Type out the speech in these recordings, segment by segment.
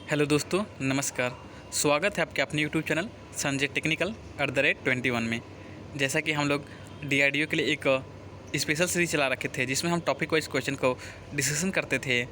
Hello दोस्तों, नमस्कार। स्वागत है आपके अपने यूट्यूब चैनल संजय टेक्निकल @21 में। जैसा कि हम लोग DRDO के लिए एक स्पेशल सीरीज़ चला रखे थे जिसमें हम टॉपिक वाइज क्वेश्चन को डिस्कशन करते थे।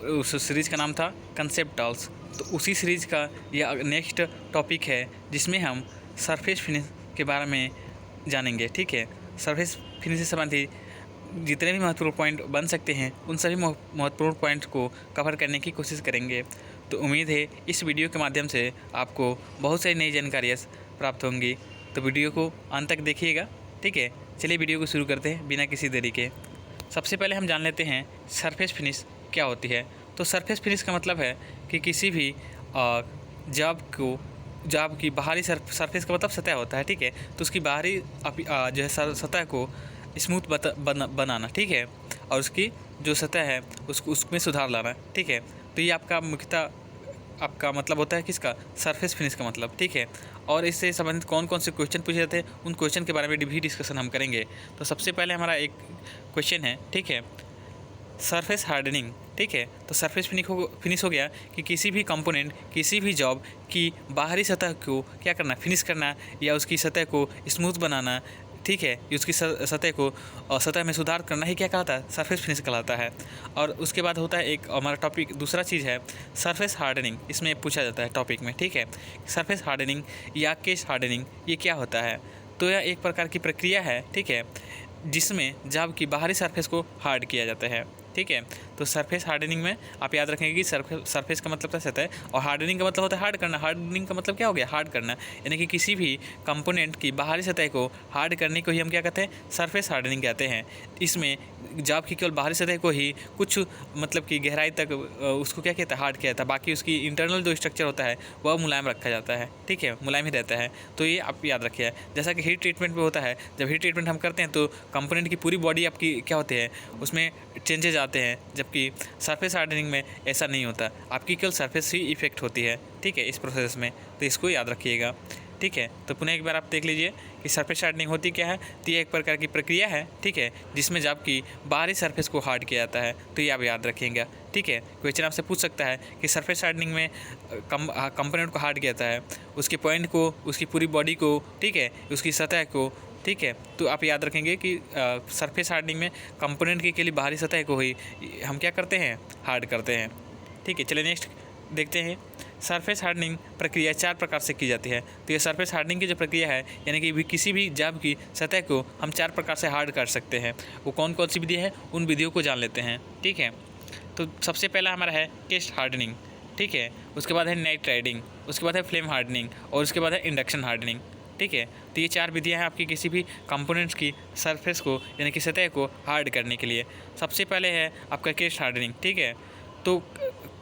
उस सीरीज़ का नाम था कंसेप्ट टॉल्स। तो उसी सीरीज़ का यह नेक्स्ट टॉपिक है जिसमें हम सरफेस फिनिश के बारे में जानेंगे। ठीक है, सरफेस फिनिश से संबंधित जितने भी महत्वपूर्ण पॉइंट बन सकते हैं उन सभी महत्वपूर्ण पॉइंट्स को कवर करने की कोशिश करेंगे। तो उम्मीद है इस वीडियो के माध्यम से आपको बहुत सारी नई जानकारियाँ प्राप्त होंगी। तो वीडियो को अंत तक देखिएगा। ठीक है, चलिए वीडियो को शुरू करते हैं बिना किसी देरी के। सबसे पहले हम जान लेते हैं सरफेस फिनिश क्या होती है। तो सरफेस फिनिश का मतलब है कि किसी भी जॉब की बाहरी सरफेस का मतलब सतह होता है। ठीक है, तो उसकी बाहरी जो है सतह को स्मूथ बनाना। ठीक है, और उसकी जो सतह है उसमें सुधार लाना। ठीक है, तो ये आपका मुख्यतः आपका मतलब होता है किसका, सरफेस फिनिश का मतलब। ठीक है, और इससे संबंधित कौन कौन से क्वेश्चन पूछे जाते हैं उन क्वेश्चन के बारे में भी डिस्कशन हम करेंगे। तो सबसे पहले हमारा एक क्वेश्चन है, ठीक है, सरफेस हार्डनिंग। ठीक है, तो सरफेस फिनिश हो गया कि किसी भी कंपोनेंट, किसी भी जॉब की बाहरी सतह को क्या करना, फिनिश करना या उसकी सतह को स्मूथ बनाना। ठीक है, उसकी सतह को सतह में सुधार करना ही क्या कहलाता है, सरफेस फिनिश कहलाता है। और उसके बाद होता है एक हमारा टॉपिक, दूसरा चीज़ है सरफेस हार्डनिंग। इसमें पूछा जाता है टॉपिक में। ठीक है, सरफेस हार्डनिंग या केस हार्डनिंग ये क्या होता है। तो यह एक प्रकार की प्रक्रिया है, ठीक है, जिसमें जॉब की बाहरी सरफेस को हार्ड किया जाता है। ठीक है, तो सरफेस हार्डनिंग में आप याद रखेंगे कि सरफेस का मतलब क्या होता है और हार्डनिंग का मतलब होता है हार्ड करना। हार्डनिंग का मतलब क्या हो गया, हार्ड करना, यानी कि किसी भी कंपोनेंट की बाहरी सतह को हार्ड करने को ही हम क्या कहते हैं, सरफेस हार्डनिंग कहते हैं। इसमें जॉब की केवल बाहरी सतह को ही कुछ मतलब कि गहराई तक उसको क्या कहता है, हार्ड किया जाता है। बाकी उसकी इंटरनल जो स्ट्रक्चर होता है वह मुलायम रखा जाता है। ठीक है, मुलायम ही रहता है। तो ये आप याद रखिए। जैसा कि हीट ट्रीटमेंट में होता है, जब हीट ट्रीटमेंट हम करते हैं तो कंपोनेंट की पूरी बॉडी आपकी क्या होती है, उसमें चेंजेज आते हैं, जबकि सरफेस हार्डनिंग में ऐसा नहीं होता। आपकी केवल सरफेस ही इफेक्ट होती है। ठीक है, इस प्रोसेस में, तो इसको याद रखिएगा। ठीक है, तो पुनः एक बार आप देख लीजिए कि सरफेस हार्डनिंग होती क्या है। तो ये एक प्रकार की प्रक्रिया है, ठीक है, जिसमें जॉब की बाहरी सरफेस को हार्ड किया जाता है। तो ये आप याद रखेंगे। ठीक है, क्वेश्चन आपसे पूछ सकता है कि सरफेस हार्डनिंग में कंपोनेंट को हार्ड किया जाता है, उसके पॉइंट को, उसकी पूरी बॉडी को, ठीक है, उसकी सतह को। ठीक है, तो आप याद रखेंगे कि सरफेस हार्डनिंग में कंपोनेंट के लिए बाहरी सतह को ही हम क्या करते हैं, हार्ड करते हैं। ठीक है, चलिए नेक्स्ट देखते हैं। सरफेस हार्डनिंग प्रक्रिया 4 प्रकार से की जाती है। तो ये सरफेस हार्डनिंग की जो प्रक्रिया है, यानी कि किसी भी जॉब की सतह को हम 4 प्रकार से हार्ड कर सकते हैं। वो कौन कौन सी विधि है, उन विधियों को जान लेते हैं। ठीक है, तो सबसे पहला हमारा है केस्ट हार्डनिंग। ठीक है, उसके बाद है नाइट राइडिंग, उसके बाद है फ्लेम हार्डनिंग और उसके बाद है इंडक्शन हार्डनिंग। ठीक है, तो ये 4 विधियाँ हैं आपकी किसी भी कंपोनेंट्स की सरफेस को यानी कि सतह को हार्ड करने के लिए। सबसे पहले है आपका केस्ट हार्डनिंग। ठीक है, तो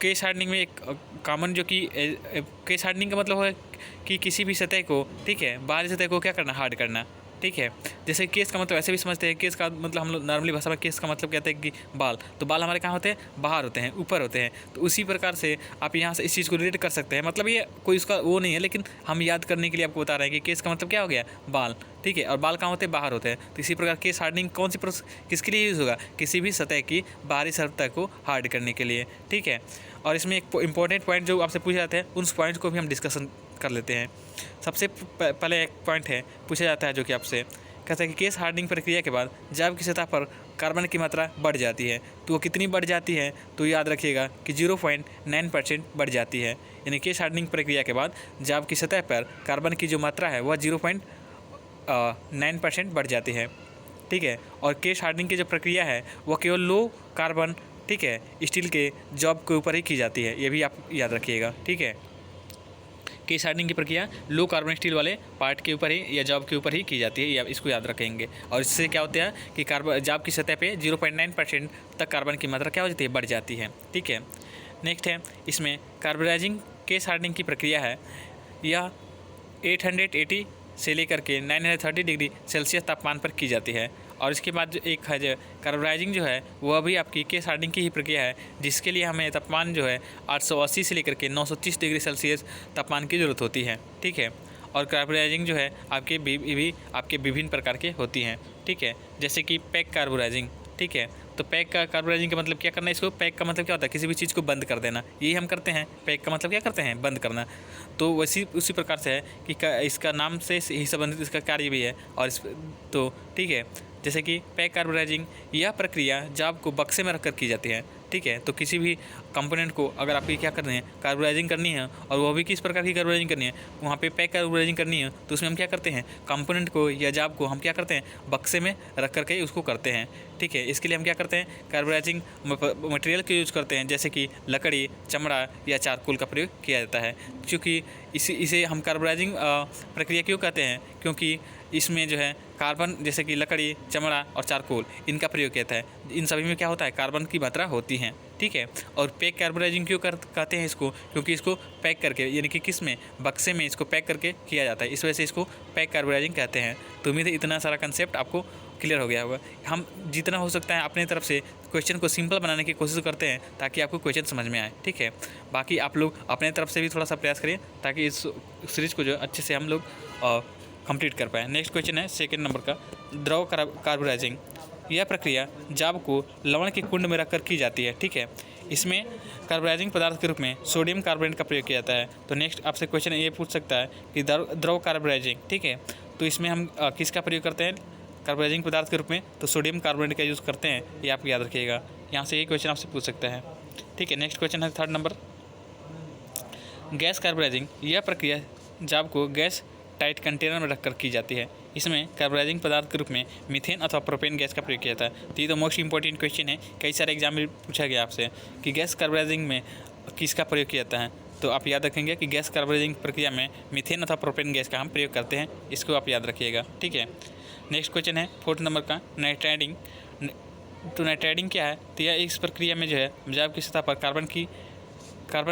केस हार्डनिंग में एक कॉमन जो कि केस हार्डनिंग का मतलब है कि किसी भी सतह को, ठीक है, बाहरी सतह को क्या करना, हार्ड करना। ठीक है, जैसे केस का मतलब ऐसे भी समझते हैं, केस का मतलब हम लोग नॉर्मली भाषा में केस का मतलब कहते हैं कि बाल। तो बाल हमारे कहाँ होते हैं, बाहर होते हैं, ऊपर होते हैं। तो उसी प्रकार से आप यहाँ से इस चीज़ को रिलेट कर सकते हैं। मतलब ये कोई उसका वो नहीं है, लेकिन हम याद करने के लिए आपको बता रहे हैं कि केस का मतलब क्या हो गया, बाल। ठीक है, और बाल कहाँ होते हैं, बाहर होते हैं। तो इसी प्रकार केस हार्डनिंग कौन सी किसके लिए यूज़ होगा, किसी भी सतह की बाहरी सतह को हार्ड करने के लिए। ठीक है, और इसमें एक इंपॉर्टेंट पॉइंट जो आपसे पूछे जाते हैं उन पॉइंट को भी हम डिस्कशन कर लेते हैं। सबसे पहले एक पॉइंट है पूछा जाता है जो कि आपसे कहता है कि केस हार्डनिंग प्रक्रिया के बाद जॉब की सतह पर कार्बन की मात्रा बढ़ जाती है। तो वो कितनी बढ़ जाती है, तो याद रखिएगा कि 0.9% बढ़ जाती है। यानी केस हार्डनिंग प्रक्रिया के बाद जॉब की सतह पर कार्बन की जो मात्रा है वह 0.9% बढ़ जाती है। ठीक है, और केस हार्डनिंग की जो प्रक्रिया है वह केवल लो कार्बन, ठीक है, स्टील के जॉब के ऊपर ही की जाती है। ये भी आप याद रखिएगा। ठीक है, केस हार्डनिंग की प्रक्रिया लो कार्बन स्टील वाले पार्ट के ऊपर ही या जॉब के ऊपर ही की जाती है, या इसको याद रखेंगे। और इससे क्या होता है कि जॉब की सतह पे 0.9% तक कार्बन की मात्रा क्या हो जाती है, बढ़ जाती है। ठीक है, नेक्स्ट है इसमें कार्बोनाइजिंग केस हार्डनिंग की प्रक्रिया है। यह 880 से लेकर के 930 डिग्री सेल्सियस तापमान पर की जाती है। और इसके बाद जो एक है जो कार्बोनाइजिंग जो है वह भी आपकी केस हार्डनिंग की ही प्रक्रिया है, जिसके लिए हमें तापमान जो है 880 से लेकर के 930 डिग्री सेल्सियस तापमान की ज़रूरत होती है। ठीक है, और कार्बोनाइजिंग जो है आपके विभिन्न प्रकार के होती हैं। ठीक है, जैसे कि पैक कार्बोनाइजिंग। ठीक है, तो पैक का कार्बोराइजिंग का मतलब क्या करना है, इसको पैक का मतलब क्या होता है, किसी भी चीज़ को बंद कर देना, यही हम करते हैं। पैक का मतलब क्या करते हैं, बंद करना। तो वैसी उसी प्रकार से है कि इसका नाम से ही संबंधित इसका कार्य भी है। और इस तो ठीक है, जैसे कि पैक कार्बोराइजिंग, यह प्रक्रिया जाब को बक्से में रखकर की जाती है। ठीक है, तो किसी भी कंपोनेंट को अगर आपकी क्या करनी है, कार्बोराइजिंग करनी है, और वो भी किस प्रकार की कार्बोराइजिंग करनी है, वहाँ पे पैक कार्बोराइजिंग करनी है, तो उसमें हम क्या करते हैं, कंपोनेंट को या जाब को हम क्या करते हैं, बक्से में रख करके उसको करते हैं। ठीक है, इसके लिए हम क्या करते हैं, कार्बोराइजिंग मटेरियल का यूज़ करते हैं, जैसे कि लकड़ी, चमड़ा या चारकोल का प्रयोग किया जाता है। क्योंकि इसे हम कार्बोराइजिंग प्रक्रिया क्यों कहते हैं, क्योंकि इसमें जो है कार्बन, जैसे कि लकड़ी, चमड़ा और चारकोल, इनका प्रयोग किया जाता है। इन सभी में क्या होता है, कार्बन की मात्रा होती है। ठीक है, और पैक कार्बोराइजिंग क्यों कहते हैं इसको, क्योंकि इसको पैक करके, यानी कि किस में, बक्से में इसको पैक करके किया जाता है, इस वजह से इसको पैक कार्बोराइजिंग कहते हैं। तो उम्मीद है इतना सारा कंसेप्ट आपको क्लियर हो गया होगा। हम जितना हो सकता है अपने तरफ से क्वेश्चन को सिंपल बनाने की कोशिश करते हैं ताकि आपको क्वेश्चन समझ में आए। ठीक है, बाकी आप लोग अपने तरफ से भी थोड़ा सा प्रयास करिए ताकि इस सीरीज़ को जो अच्छे से हम लोग कंप्लीट कर पाए। नेक्स्ट क्वेश्चन है सेकंड नंबर का, द्रव कार्बोराइजिंग। यह प्रक्रिया जाब को लवण के कुंड में रखकर की जाती है। ठीक है, इसमें कार्बोराइजिंग पदार्थ के रूप में सोडियम कार्बोनेट का प्रयोग किया जाता है। तो नेक्स्ट आपसे क्वेश्चन ये पूछ सकता है कि द्रव कार्बोराइजिंग, ठीक है, तो इसमें हम किसका प्रयोग करते हैं कार्बोराइजिंग पदार्थ के रूप में, तो सोडियम कार्बोनेट का यूज़ करते हैं, ये आप याद रखिएगा। यहाँ से ये क्वेश्चन आपसे पूछ सकता है। ठीक है, नेक्स्ट क्वेश्चन है थर्ड नंबर, गैस कार्बोराइजिंग। यह प्रक्रिया जाब को गैस टाइट कंटेनर में रखकर की जाती है। इसमें कार्बोराइजिंग पदार्थ के रूप में मीथेन अथवा प्रोपेन गैस का प्रयोग किया जाता है। तो ये तो मोस्ट इंपॉर्टेंट क्वेश्चन है, कई सारे एग्जाम में पूछा गया आपसे कि गैस कार्बोराइजिंग में किसका प्रयोग किया जाता है। तो आप याद रखेंगे कि गैस कार्बोराइजिंग प्रक्रिया में मीथेन अथवा प्रोपेन गैस का हम प्रयोग करते हैं, इसको आप याद रखिएगा। ठीक है, नेक्स्ट क्वेश्चन है फोर्थ नंबर का, नाइट्राइडिंग। तो नाइट्राइडिंग क्या है, तो यह इस प्रक्रिया में जो है जाब की सतह पर कार्बन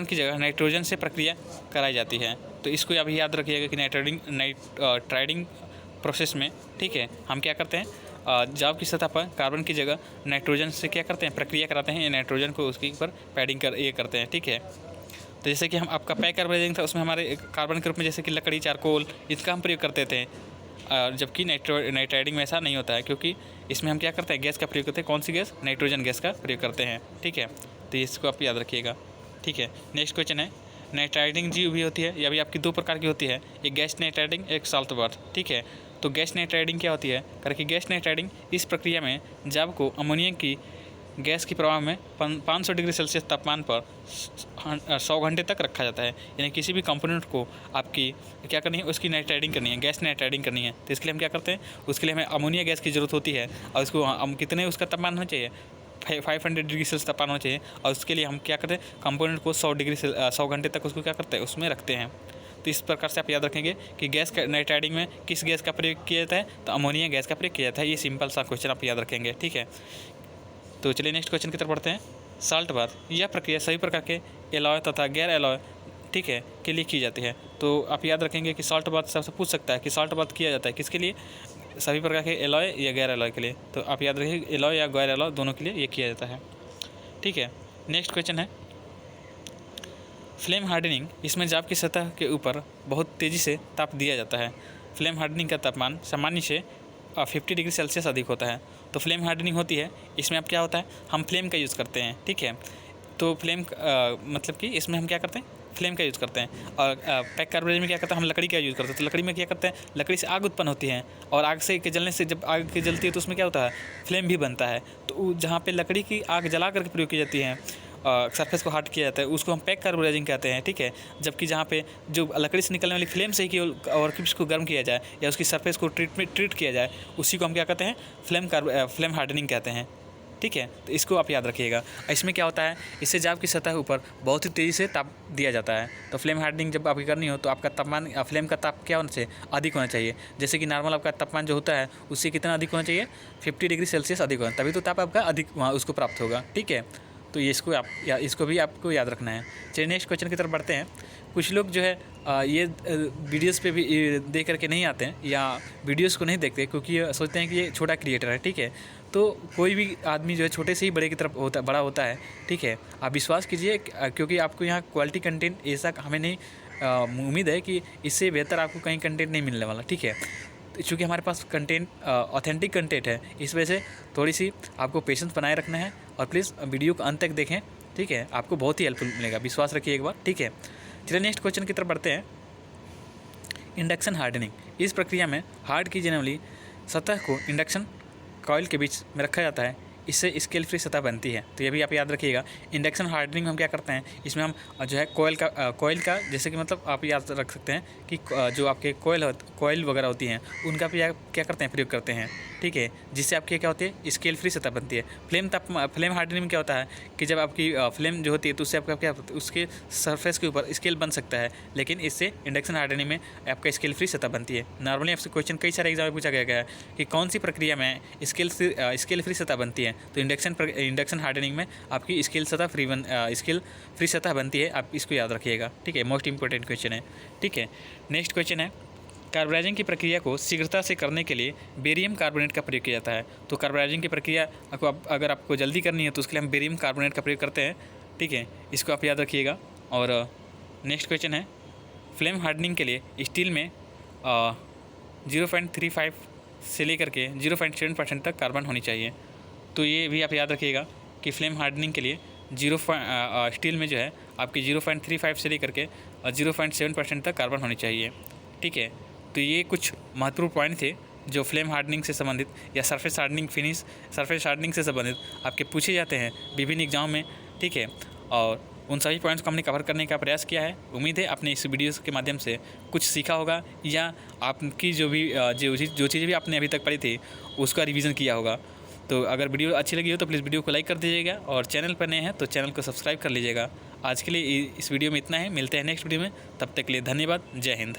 की जगह नाइट्रोजन से प्रक्रिया कराई जाती है। तो इसको अभी याद रखिएगा कि नाइट्राइडिंग प्रोसेस में, ठीक है, हम क्या करते हैं, जाब की सतह पर कार्बन की जगह नाइट्रोजन से क्या करते हैं, प्रक्रिया कराते हैं, या नाइट्रोजन को उसके ऊपर पैडिंग ये करते हैं। ठीक है, तो जैसे कि हम आपका पैक कार्बोराइजिंग था, उसमें हमारे कार्बन के रूप में जैसे कि लकड़ी, चारकोल, इसका हम प्रयोग करते थे, जबकि नाइट्राइडिंग में ऐसा नहीं होता है, क्योंकि इसमें हम क्या करते हैं, गैस का प्रयोग करते हैं। कौन सी गैस, नाइट्रोजन गैस का प्रयोग करते हैं। ठीक है, तो इसको आप याद रखिएगा। ठीक है, नेक्स्ट क्वेश्चन है, नाइट्राइडिंग जी भी होती है, या भी आपकी दो प्रकार की होती है, एक गैस नाइट्राइडिंग, एक साल्ट बाथ। ठीक है, तो गैस नाइट्राइडिंग क्या होती है, करके गैस नाइट्राइडिंग इस प्रक्रिया में जाब को अमोनिया की गैस की प्रवाह में 500 डिग्री सेल्सियस तापमान पर 100 घंटे तक रखा जाता है। यानी किसी भी कंपोनेंट को आपकी क्या करनी है, उसकी नाइट्राइडिंग करनी है, गैस नाइट्राइडिंग करनी है। तो इसके लिए हम क्या करते हैं, उसके लिए हमें अमोनिया गैस की ज़रूरत होती है, और उसको हम कितने उसका तापमान होना चाहिए, 500 डिग्री सेल्सियस तापमान होना चाहिए। और उसके लिए हम क्या करते हैं, कंपोनेंट को 100 घंटे तक उसको क्या करते हैं, उसमें रखते हैं। तो इस प्रकार से आप याद रखेंगे कि गैस नाइट्राइडिंग में किस गैस का प्रयोग किया जाता है, तो अमोनिया गैस का प्रयोग किया जाता है। ये सिंपल सा क्वेश्चन आप याद रखेंगे। ठीक है, तो चलिए नेक्स्ट क्वेश्चन की तरफ बढ़ते हैं। साल्ट बाथ, यह प्रक्रिया सभी प्रकार के एलॉय तथा गैर एलॉय, ठीक है, के लिए की जाती है। तो आप याद रखेंगे कि साल्ट बाथ सबसे पूछ सकता है कि साल्ट बाथ किया जाता है किसके लिए, सभी प्रकार के एलॉय या गैर एलॉय के लिए। तो आप याद रखिए एलॉय या गैर एलॉय दोनों के लिए ये किया जाता है। ठीक है, नेक्स्ट क्वेश्चन है फ्लेम हार्डनिंग। इसमें जाब की सतह के ऊपर बहुत तेज़ी से ताप दिया जाता है। फ्लेम हार्डनिंग का तापमान सामान्य से 50 डिग्री सेल्सियस अधिक होता है। तो फ्लेम हार्डनिंग होती है, इसमें अब क्या होता है, हम फ्लेम का यूज़ करते हैं। ठीक है, तो फ्लेम मतलब कि इसमें हम क्या करते हैं, फ्लेम का यूज़ करते हैं। और पैक कार्बोराइजिंग में क्या करते हैं, हम लकड़ी का यूज़ करते हैं। तो लकड़ी में क्या करते हैं, लकड़ी से आग उत्पन्न होती है, और आग से के जलने से, जब आग की जलती है तो उसमें क्या होता है, फ्लेम भी बनता है। तो जहाँ पे लकड़ी की आग जला करके प्रयोग की जाती है, सरफेस को हार्ड किया जाता है, उसको हम पैक कार्बोराइजिंग कहते हैं। ठीक है, जबकि जहाँ पे जो लकड़ी से निकलने वाली फ्लेम से ही केवल और उसको गर्म किया जाए या उसकी सरफेस को ट्रीट किया जाए, उसी को हम क्या कहते हैं, फ्लेम हार्डनिंग कहते हैं। ठीक है, तो इसको आप याद रखिएगा। इसमें क्या होता है, इससे जाब की सतह ऊपर बहुत ही तेज़ी से ताप दिया जाता है। तो फ्लेम हार्डनिंग जब आपकी करनी हो तो आपका तापमान, फ्लेम का ताप क्या होना चाहिए, अधिक होना चाहिए। जैसे कि नॉर्मल आपका तापमान जो होता है उससे कितना अधिक होना चाहिए, 50 डिग्री सेल्सियस अधिक होना, तभी तो ताप आपका अधिक वहाँ उसको प्राप्त होगा। ठीक है, तो ये इसको भी आपको याद रखना है। चलिए नेक्स्ट क्वेश्चन की तरफ बढ़ते हैं। कुछ लोग जो है ये वीडियोस पे भी देख करके नहीं आते हैं, या वीडियोस को नहीं देखते, क्योंकि ये सोचते हैं कि ये छोटा क्रिएटर है। ठीक है, तो कोई भी आदमी जो है छोटे से ही बड़े की तरफ बड़ा होता है। ठीक है, आप विश्वास कीजिए, क्योंकि आपको यहाँ क्वालिटी कंटेंट ऐसा हमें नहीं उम्मीद है कि इससे बेहतर आपको कहीं कंटेंट नहीं मिलने वाला। ठीक है, चूँकि हमारे पास कंटेंट ऑथेंटिक कंटेंट है, इस वजह से थोड़ी सी आपको पेशेंस बनाए रखना है और प्लीज़ वीडियो को अंत तक देखें, ठीक है। आपको बहुत ही हेल्पफुल मिलेगा, विश्वास रखिए एक बार, ठीक है। चलिए नेक्स्ट क्वेश्चन की तरफ बढ़ते हैं। इंडक्शन हार्डनिंग, इस प्रक्रिया में हार्ड की जाने वाली सतह को इंडक्शन कॉइल के बीच में रखा जाता है, इससे स्केल फ्री सतह बनती है। तो ये भी आप याद रखिएगा। इंडक्शन हार्डनिंग में हम क्या करते हैं, इसमें हम जो है कोयल का जैसे कि मतलब आप याद रख सकते हैं कि जो आपके कोयल वगैरह होती हैं उनका भी क्या करते हैं, प्रयोग करते हैं, ठीक है, जिससे आपकी क्या होती है, स्केल फ्री सतह बनती है। फ्लेम हार्डनिंग में क्या होता है कि जब आपकी फ्लेम जो होती है तो उससे आपका क्या उसके सरफेस के ऊपर स्केल बन सकता है, लेकिन इससे इंडक्शन हार्डनिंग में आपका स्केल फ्री सतह बनती है। नॉर्मली आपसे क्वेश्चन कई सारे एग्जाम में पूछा गया है कि कौन सी प्रक्रिया में स्केल फ्री सतह बनती है, तो इंडक्शन हार्डनिंग में आपकी स्केल फ्री सतह बनती है। आप इसको याद रखिएगा, ठीक है, मोस्ट इंपॉर्टेंट क्वेश्चन है, ठीक है। नेक्स्ट क्वेश्चन है, कार्बोनाइजिंग की प्रक्रिया को शीघ्रता से करने के लिए बेरियम कार्बोनेट का प्रयोग किया जाता है। तो कार्बोनाइजिंग की प्रक्रिया को अगर आपको जल्दी करनी है तो उसके लिए हम बेरियम कार्बोनेट का प्रयोग करते हैं, ठीक है, इसको आप याद रखिएगा। और नेक्स्ट क्वेश्चन है, फ्लेम हार्डनिंग के लिए स्टील में 0.35 से लेकर के 0.7% तक कार्बन होनी चाहिए। तो ये भी आप याद रखिएगा कि फ्लेम हार्डनिंग के लिए स्टील में जो है आपकी 0.35 से लेकर के 0.7% तक कार्बन होनी चाहिए, ठीक है। तो ये कुछ महत्वपूर्ण पॉइंट थे जो फ्लेम हार्डनिंग से संबंधित या सरफेस हार्डनिंग से संबंधित आपके पूछे जाते हैं विभिन्न एग्जाम में, ठीक है। और उन सभी पॉइंट्स को हमने कवर करने का प्रयास किया है। उम्मीद है आपने इस वीडियो के माध्यम से कुछ सीखा होगा या आपकी जो चीज़ें भी आपने अभी तक पढ़ी थी उसका रिवीजन किया होगा। तो अगर वीडियो अच्छी लगी हो तो प्लीज़ वीडियो को लाइक कर दीजिएगा और चैनल पर नए हैं तो चैनल को सब्सक्राइब कर लीजिएगा। आज के लिए इस वीडियो में इतना है, मिलते हैं नेक्स्ट वीडियो में, तब तक के लिए धन्यवाद, जय हिंद।